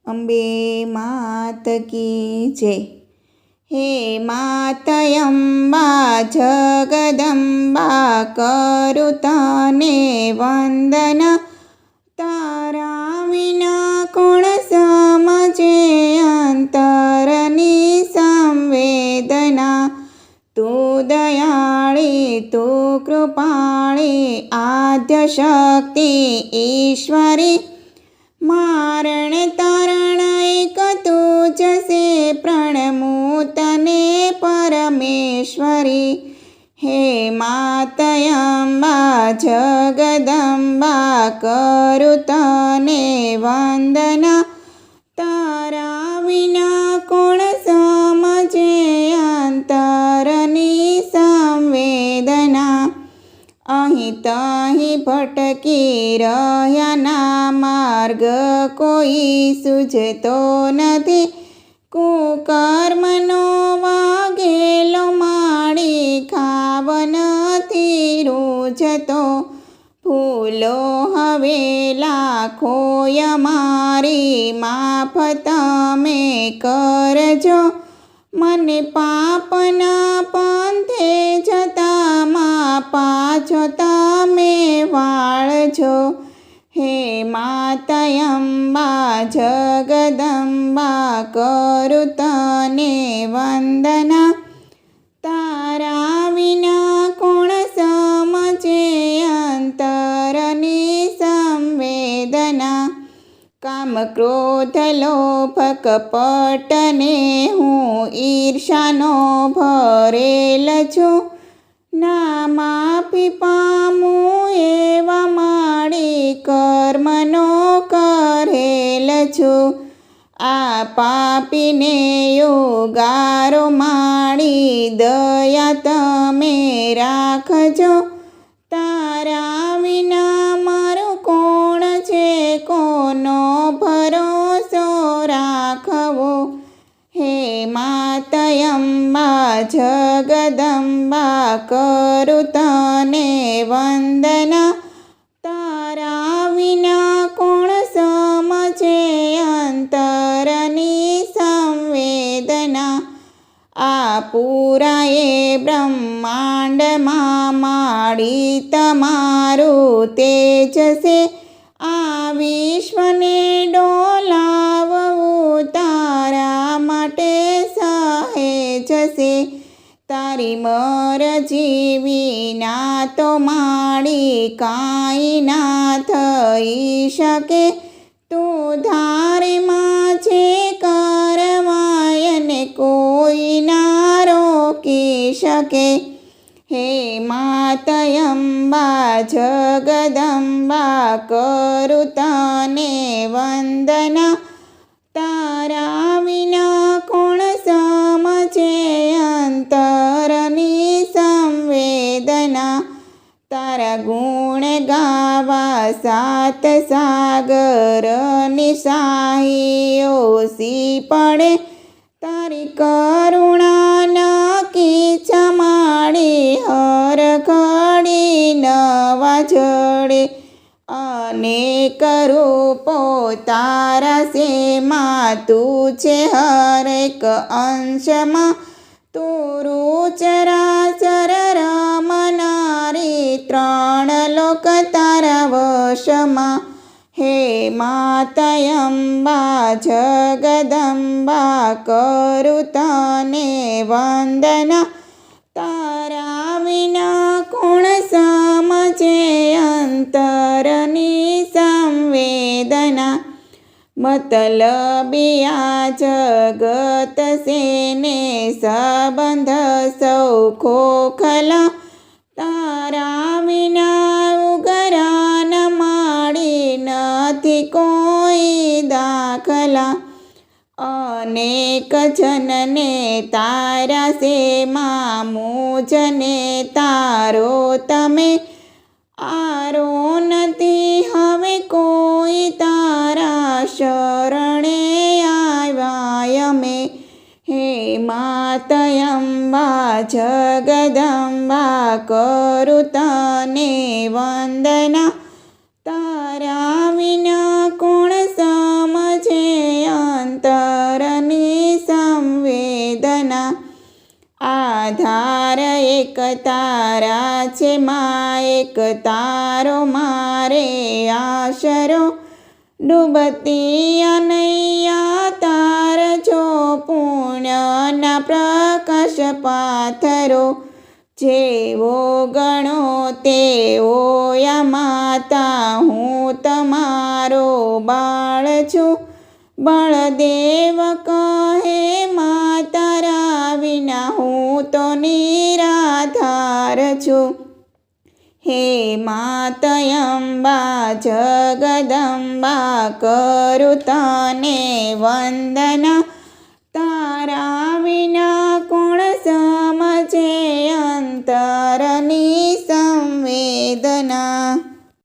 અંબે માત કી જય. હે માત અંબા જગદંબા કરું તને વંદન. તારા વિના કોણ સમજે અંતરની સંવેદના. તું દયાળી તું કૃપાળી આદ્ય શક્તિ ઈશ્વરી. મારણ તારણ એક તું જ સે પ્રણમું તને પરમેશ્વરી. હે માત અંબા જગદંબા કરું તને વંદના. તારા વિના કોણ સમજે અંતરની સંવેદના. અહીં તહીં ભટકી રહ્યાના માર્ગ કોઈ સૂઝતો નથી. કુકર્મનો વાગેલો માળી ખાવ નથી રૂઝતો. ભૂલો હવે લાખોય મારી માફ તમે કરજો. મને પાપના પંથે જતા પાછો તમે વાળજો. હે માત અંબા જગદંબા કરું તને વંદના. તારા વિના કોણ સમજે અંતરની સંવેદના. કામ ક્રોધ લોભ કપટને હું ઈર્ષાનો ભરેલ છું. ના માફી પામું એવા માળી કર્મનો કરેલ છું. આ પાપીને યોગારો માળી દયા તમે રાખજો. તારા વિના મારું કોણ છે કોનો ભરોસો રાખવો. હે માત અંબા જગદંબા કરું તને વંદના. તારા વિના કોણ સમજે અંતરની સંવેદના. આ પૂરાએ બ્રહ્માંડમાં માળી તમારું તેજ છે. આ વિશ્વને ડોલાવવું તારા માટે સહેજ છે. તારી મરજી વિના તો માળી કાંઈ ના થઈ શકે. તું ધારેમાં છે કરવાય ને કોઈ ના રોકી શકે. હે માત અંબા જગદંબા કરું તને વંદના. તારા વિના કોણ સમજે અંતરની સંવેદના. તારા ગુણ ગાવા સાત સાગરની શાહી ઓછી પડે. તારી કરુણા નકી છમાડી હર ઘડી નવા જડે. અનેક રૂપો તારા શેમાં તું છે હરેક અંશમાં. તું ચરાચર રમનારી ત્રણ લોક તારા વશમાં. હે માત અંબા જગદંબા કરું તને વંદના. તારા વિના કોણ સમજે અંતરની સંવેદના. મતલબી આ જગત સેને સંબંધ સૌ ખોખલા. તારા વિના ઉગરાન માળી નથી કોઈ દાખલા. અનેક જનને તારા શેમાં મુજને તારો તમે. આરો નથી હવે કોઈ તારા શરણે આવ્યા અમે. હે માત અંબા જગદંબા કરું તને વંદના. તારા વિના કોણ સમજે છે માં એક તારો મારે આશરો, ડૂબતી અનૈયા તારજો પુણ્યના પ્રકાશ પાથરો, જેવો ગણો તેવો યા માતા હું તમારો બાળ છું, બળદેવ કહે મા તારા વિના હું તો નિરાધાર છું, હે માત અંબા જગદંબા કરું તને વંદના, તારા વિના કોણ સમજે અંતરની સંવેદના।